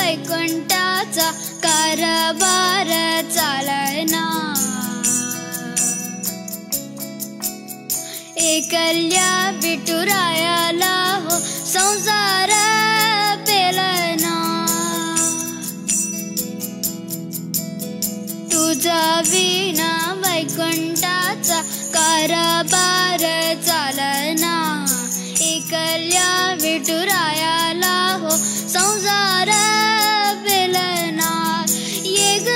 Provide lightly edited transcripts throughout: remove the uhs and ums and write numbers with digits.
वैकुंठाचा कारभार चालना। एकल्या विठुरायाला हो संसार पेलना। तुझा विना वैकुंठाचा कारभार चालना। एकल्या विठुरायाला हो संसार पेलना। ये ग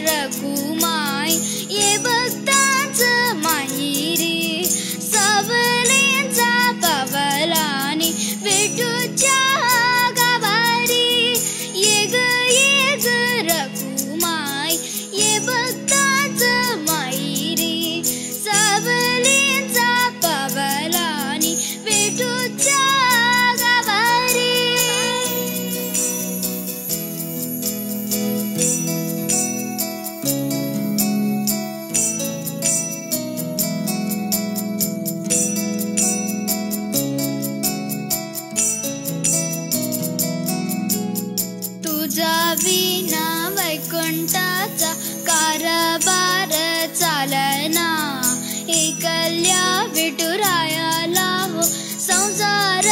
रघुमाई ये भक्तांचं माहेरी, सावलेंचा पावलानी विठूच्या गाभारी। ये ग रघुमाई ये भक्तांचं माहेरी, सावलेंचा पावलानी विठूच्या गाभारी। तुझा विना वैकुंठाचा कारभार चालना। एकल्या विठुरायाला हो संसार